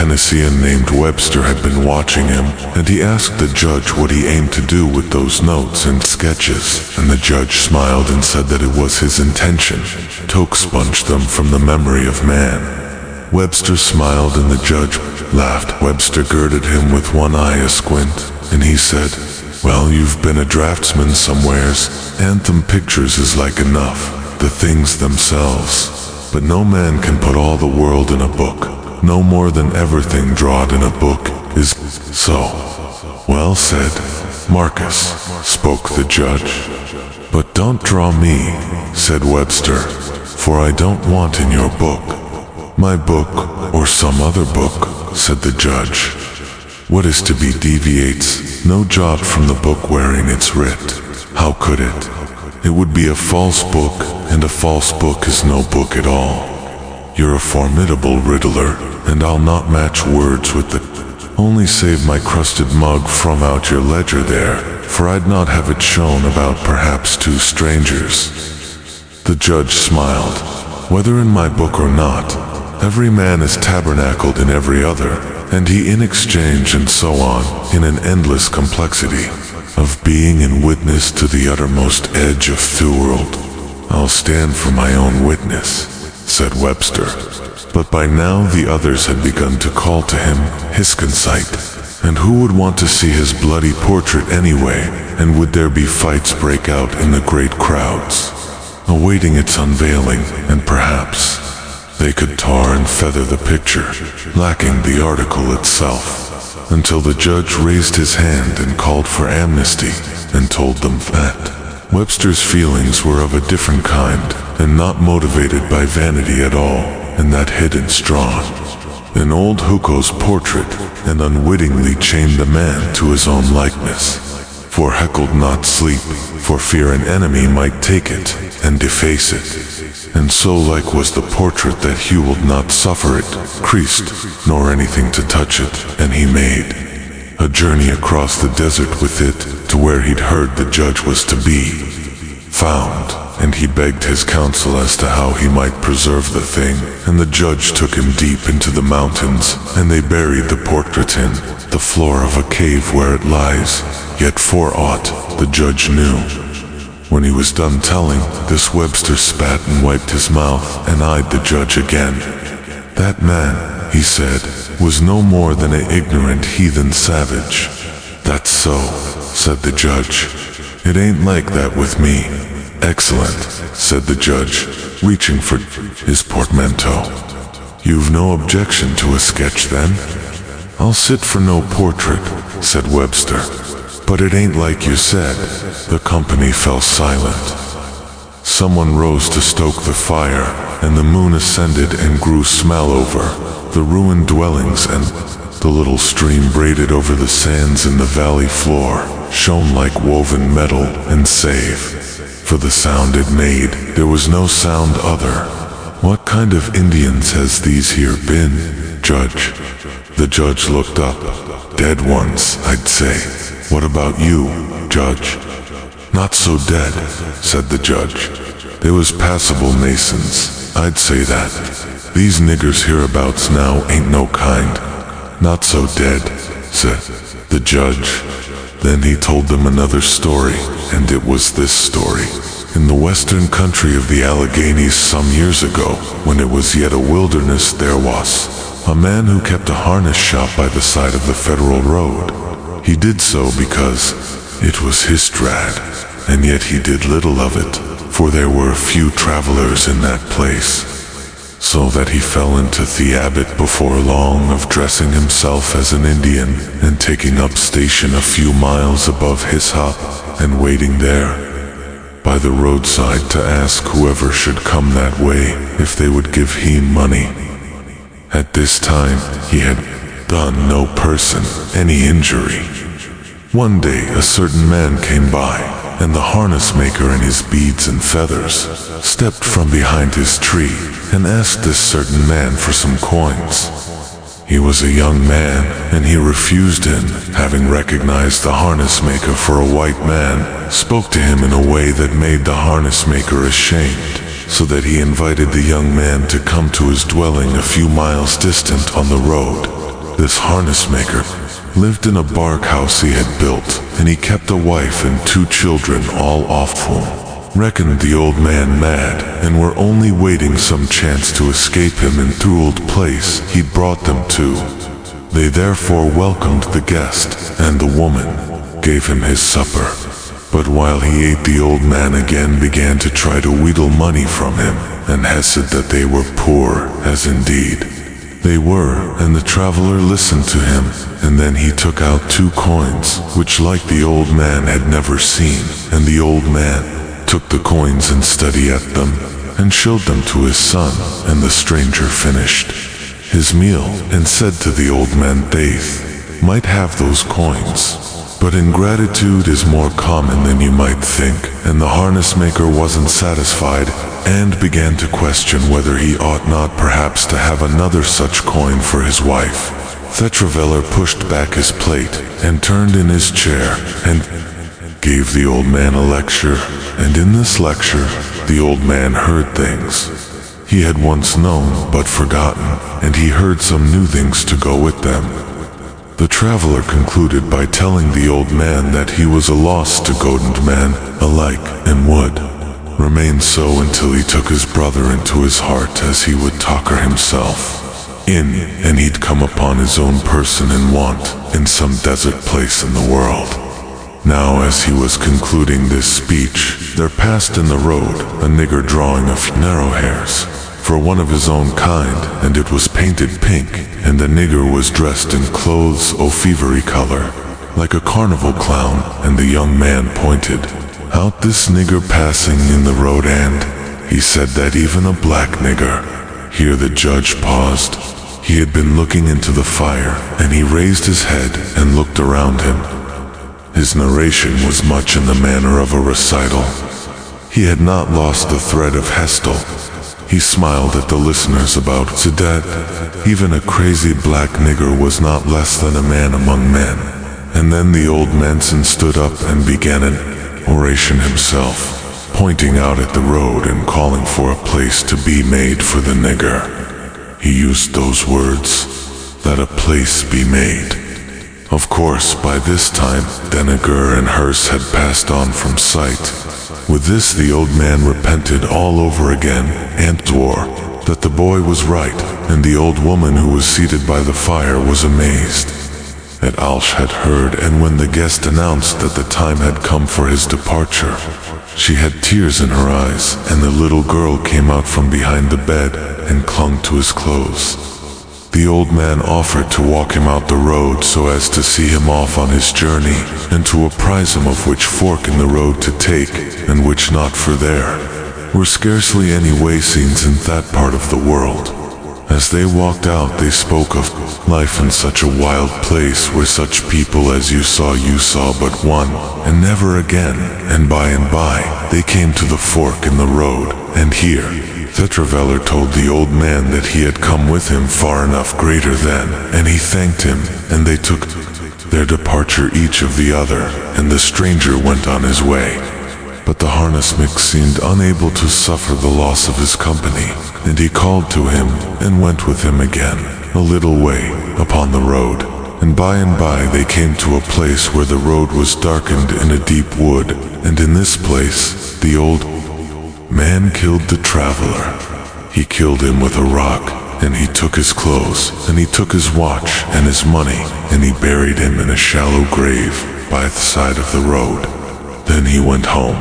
Tennessean named Webster had been watching him, and he asked the judge what he aimed to do with those notes and sketches, and the judge smiled and said that it was his intention to expunge them from the memory of man. Webster smiled and the judge laughed. Webster girded him with one eye asquint, and he said, "Well, you've been a draftsman somewheres. Anthem pictures is like enough, the things themselves. But no man can put all the world in a book, no more than everything drawed in a book is so." "Well said, Marcus," spoke the judge. "But don't draw me," said Webster, "for I don't want in your book." "My book, or some other book," said the judge. "What is to be deviates no jot from the book wherein it's writ. How could it? It would be a false book, and a false book is no book at all. You're a formidable riddler, and I'll not match words with the only save my crusted mug from out your ledger there, for I'd not have it shown about perhaps two strangers." The judge smiled. "Whether in my book or not, every man is tabernacled in every other, and he in exchange and so on, in an endless complexity of being and witness to the uttermost edge of the world." "I'll stand for my own witness," said Webster. But by now the others had begun to call to him Hisconsight, and who would want to see his bloody portrait anyway, and would there be fights break out in the great crowds, awaiting its unveiling, and perhaps they could tar and feather the picture, lacking the article itself, until the judge raised his hand and called for amnesty, and told them that Webster's feelings were of a different kind, and not motivated by vanity at all, and that hidden strong an old Huko's portrait, and unwittingly chained the man to his own likeness. For heckled not sleep, for fear an enemy might take it, and deface it. And so like was the portrait that he would not suffer it, creased, nor anything to touch it, and he made a journey across the desert with it, to where he'd heard the judge was to be found, and he begged his counsel as to how he might preserve the thing, and the judge took him deep into the mountains, and they buried the portrait in the floor of a cave where it lies, yet for aught the judge knew. When he was done telling, this Webster spat and wiped his mouth and eyed the judge again. "That man," he said, "was no more than an ignorant heathen savage." "That's so," said the judge. "It ain't like that with me." "Excellent," said the judge, reaching for his portmanteau. "You've no objection to a sketch then?" "I'll sit for no portrait," said Webster. "But it ain't like you said." The company fell silent. Someone rose to stoke the fire, and the moon ascended and grew smell over the ruined dwellings, and the little stream braided over the sands in the valley floor shone like woven metal, and save for the sound it made, there was no sound other. "What kind of Indians has these here been, Judge?" The judge looked up. "Dead ones, I'd say. What about you, Judge?" "Not so dead," said the judge. "They was passable masons, I'd say that. These niggers hereabouts now ain't no kind." "Not so dead," said the judge. Then he told them another story, and it was this story. In the western country of the Alleghenies some years ago, when it was yet a wilderness, there was a man who kept a harness shop by the side of the Federal Road. He did so because it was his trad, and yet he did little of it, for there were few travelers in that place. So that he fell into the habit before long of dressing himself as an Indian, and taking up station a few miles above his hut, and waiting there by the roadside to ask whoever should come that way if they would give him money. At this time he had done no person any injury. One day a certain man came by, and the harness maker in his beads and feathers stepped from behind his tree and asked this certain man for some coins. He was a young man, and he refused him, having recognized the harness maker for a white man, spoke to him in a way that made the harness maker ashamed, so that he invited the young man to come to his dwelling a few miles distant on the road. This harness maker lived in a bark house he had built, and he kept a wife and 2 children, all off whom reckoned the old man mad, and were only waiting some chance to escape him in Throld place he'd brought them to. They therefore welcomed the guest, and the woman gave him his supper. But while he ate, the old man again began to try to wheedle money from him, and said that they were poor, as indeed they were, and the traveler listened to him, and then he took out 2 coins, which like the old man had never seen, and the old man took the coins and studied at them, and showed them to his son, and the stranger finished his meal, and said to the old man, "They might have those coins, but ingratitude is more common than you might think." And the harness maker wasn't satisfied, and began to question whether he ought not perhaps to have another such coin for his wife. The traveler pushed back his plate, and turned in his chair, and gave the old man a lecture, and in this lecture, the old man heard things he had once known but forgotten, and he heard some new things to go with them. The traveler concluded by telling the old man that he was a loss to God and man alike, and would remain so until he took his brother into his heart, as he would talker himself in, and he'd come upon his own person in want in some desert place in the world. Now as he was concluding this speech, there passed in the road a nigger drawing of narrow hairs, for one of his own kind, and it was painted pink, and the nigger was dressed in clothes o' fevery color, like a carnival clown, and the young man pointed out this nigger passing in the road, and he said that even a black nigger. Here the judge paused. He had been looking into the fire, and he raised his head and looked around him. His narration was much in the manner of a recital. He had not lost the thread of Hestel. He smiled at the listeners about so that even a crazy black nigger was not less than a man among men. And then the old Manson stood up and began an oration himself, pointing out at the road and calling for a place to be made for the nigger. He used those words, that a place be made. Of course, by this time, the nigger and hearse had passed on from sight. With this the old man repented all over again, and swore that the boy was right, and the old woman who was seated by the fire was amazed at all she had heard, and when the guest announced that the time had come for his departure, she had tears in her eyes, and the little girl came out from behind the bed and clung to his clothes. The old man offered to walk him out the road so as to see him off on his journey, and to apprise him of which fork in the road to take, and which not, for there were scarcely any way scenes in that part of the world. As they walked out, they spoke of life in such a wild place, where such people as you saw but one, and never again. And by they came to the fork in the road, and here the traveler told the old man that he had come with him far enough greater than, and he thanked him, and they took their departure each of the other, and the stranger went on his way. But the harness-mix seemed unable to suffer the loss of his company, and he called to him, and went with him again, a little way, upon the road. And by they came to a place where the road was darkened in a deep wood, and in this place the old man killed the traveler. He killed him with a rock, and he took his clothes, and he took his watch and his money, and he buried him in a shallow grave by the side of the road. Then he went home.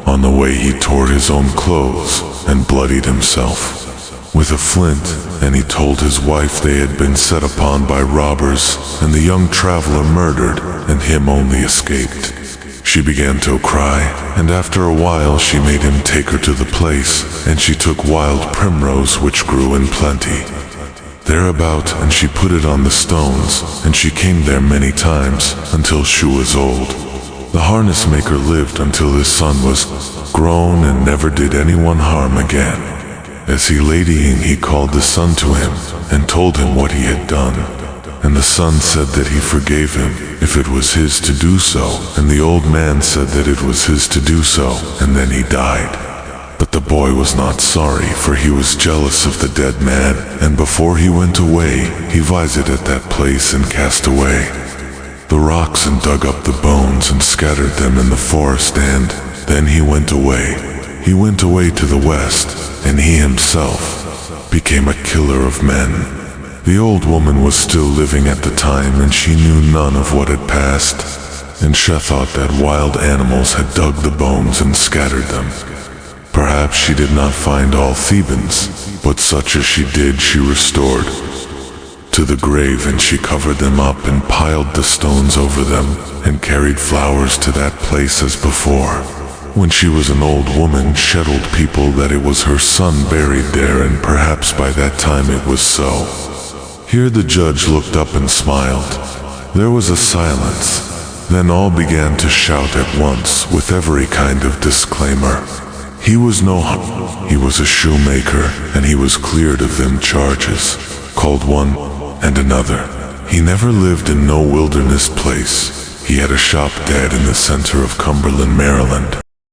On the way he tore his own clothes and bloodied himself with a flint, and he told his wife they had been set upon by robbers, and the young traveler murdered, and him only escaped. She began to cry, and after a while she made him take her to the place, and she took wild primrose which grew in plenty thereabout, and she put it on the stones, and she came there many times, until she was old. The harness maker lived until his son was grown, and never did anyone harm again. As he lay dying, he called the son to him, and told him what he had done. And the son said that he forgave him, if it was his to do so, and the old man said that it was his to do so, and then he died. But the boy was not sorry, for he was jealous of the dead man, and before he went away, he visited that place and cast away the rocks and dug up the bones and scattered them in the forest, and then he went away. He went away to the west, and he himself became a killer of men. The old woman was still living at the time, and she knew none of what had passed, and she thought that wild animals had dug the bones and scattered them. Perhaps she did not find all Thebans, but such as she did she restored to the grave, and she covered them up and piled the stones over them, and carried flowers to that place as before. When she was an old woman, she told people that it was her son buried there, and perhaps by that time it was so. Here the judge looked up and smiled. There was a silence. Then all began to shout at once with every kind of disclaimer. He was no he was a shoemaker, and he was cleared of them charges, called one and another. He never lived in no wilderness place. He had a shop dead in the center of Cumberland, Maryland.